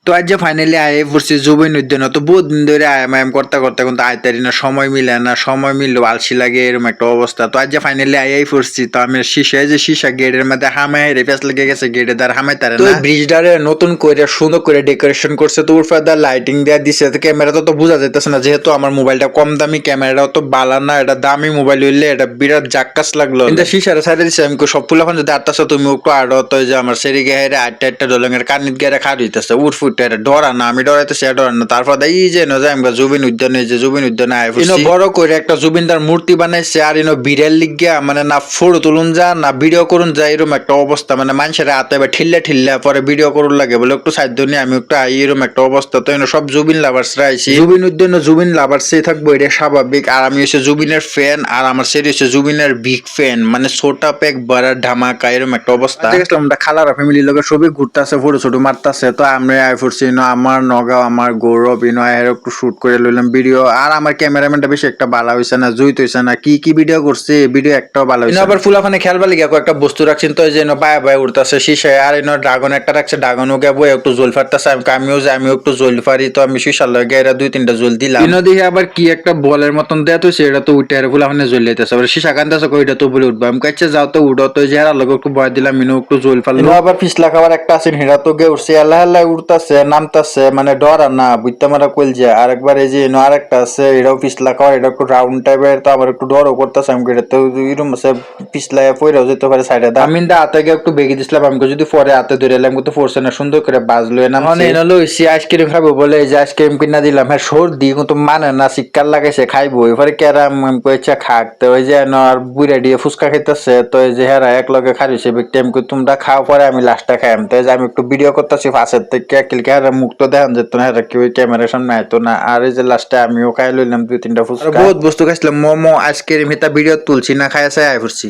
তো আজ যে ফাইনালি আয় পড়ছি জুবিন উদ্যান তো বহুত দিন ধরে আয়াম করতে করতে কিন্তু আইতারি না, সময় মিলে না, সময় মিললেও আলসি লাগে এরকম একটা অবস্থা। তো আজ যে ফাইনালি আই পড়ছি তো আমি সীসা গেটের মধ্যে হামাই রেফেস লেগে গেছে, গেটে দ্বার হামাই তারে তো ব্রিজটারে নতুন করে সুন্দর করে ডেকোরেশন করছে, তো উরফা দা লাইটিং দেওয়া দিছে। ক্যামেরা তো বোঝা যাইতেছে না, যেহেতু আমার মোবাইলটা কম দামি, ক্যামেরাটাও তো বালা না, এটা দামি মোবাইল হইলে এটা বিরাট জাক্কাস লাগলো। কিন্তু সীসারে সাইডে দিছে আমি সব ফুলাফান যদি আটটাছে তুমি একটু আড়ো তো যে আমার সেরি গেহারে আটটা ডলঙের কানিত গেরে খার হইতেছে উড়ফুটে ডরা না, আমি ডরাইতেছি ডরা না। তারপর এই যে আমরা জুবিন উদ্যানে যে জুবিন উদ্যানে আয় বড় করে একটা জুবিনদার মূর্তি বানাইছে, আর বিড়াল লিগিয়া মানে না ফটো তুলুন যা না ভিডিও করুন যা, এরকম একটা অবস্থা। মানে মানুষের হাতে এবার ঠিল্লা ঠিল্লা পরে ভিডিও করুন লাগে বলে একটু সাধ্য নিয়ে আমি একটু এরকম একটা অবস্থা। তো সব জুবিন লাভার্সরা আইছি, জুবিন উদ্যান জুবিন লাভার্সই থাকবো, এটা স্বাভাবিক। আর আমি হচ্ছে জুবিনের ফ্যান, আর আমার সেটি হচ্ছে জুবিনের বিগ ফ্যান, মানে ছোটা প্যাক বড় ধামাকা এরকম একটা অবস্থা। আমরা খালারা ফ্যামিলির লোকের সবই ঘুরতে আসে, ফটো ছোটো মারতেছে। তো আমরা আই ফুরছি আমার নগাঁও আমার গৌরব এর একটু শুট করে লইলাম ভিডিও। আর আমার ক্যামেরাম্যানটা বেশি একটা ভালো হয়েছে না, জুইত হয়েছে না, কি কি ভিডিও করছে ভিডিও একটাও ভালো হয়েছে। আবার ফুলাফানে খেয়াল বালি গিয়া একটা বস্তু রাখছেন, তো যে বায়া বায়া উঠতেছে শীষায়। আর ড্রাগন একটা রাখছে, ড্রাগনও গেবো একটু জল ফাটতেছে, আমিও একটু জল ফারি। তো আমি শীষার লগে এরা 2-3টা জল দিলাম। দিকে আবার কি একটা বলের মতন দেয়া তো সেটা তো উঠে আর ফুলাফানে জল লাইতেছে, আবার শীষা কান্দাছে কইটা তো বলে উঠবো। আমি কাছে যাও তো উঠো, তো যে লগে একটু বয় দিলাম, মিনো একটু জল ফারলো। আবার পিছলা খাবার একটা আছে হেরা তো গে উঠছে, আল্লাহ আল্লাহ উঠতেছে নামতাছে, মানে ডর আর না বুঝতে মারা কইল যে। আরেকবার এই যে আরেকটা আছে এটাও পিছলা খাওয়ার, এটা একটু রাউন্ড টাইপের, তো আমার একটু ডরও করতেছে। আমি তো এরকম আছে পিছলায় পইরাও যেতে পারে সাইডে। আমি হাতে গিয়ে একটু বেগে দিছিলাম, আমি যদি পরে হাতে ধরে এলাম কিন্তু ফোরছে না, সুন্দর করে বাজলো এনাম এনালো হইছি আইসক্রিম খাবো বলে এই যে আইসক্রিম কিনা দিলাম। হ্যাঁ সর্দি কিন্তু মানে না, শিকার লাগাইছে খাইবো এবারে ক্যারাম কইছে খাক। তো ওই যে আর বুড়া দিয়ে ফুচকা খাইতেছে, তো এই যে হেরা এক লগে খাইছে ব্যক্তি, আমি তোমরা খাও পরে আমি লাস্টটা খাইম। তো যে আমি একটু ভিডিও করতেছি ফাঁসের থেকে কিলকে হেরা মুক্ত দেখান যেত না, হেরা কেউ ক্যামেরার সামনে আইতো না। আর এই যে লাস্টে আমিও খাই লইলাম 2-3টা ফুচকা, বহুত বস্তু খাইছিলাম, মোমো আইসক্রিম, এটা ভিডিও তুলছি না, খাইছে আই ফুরছি।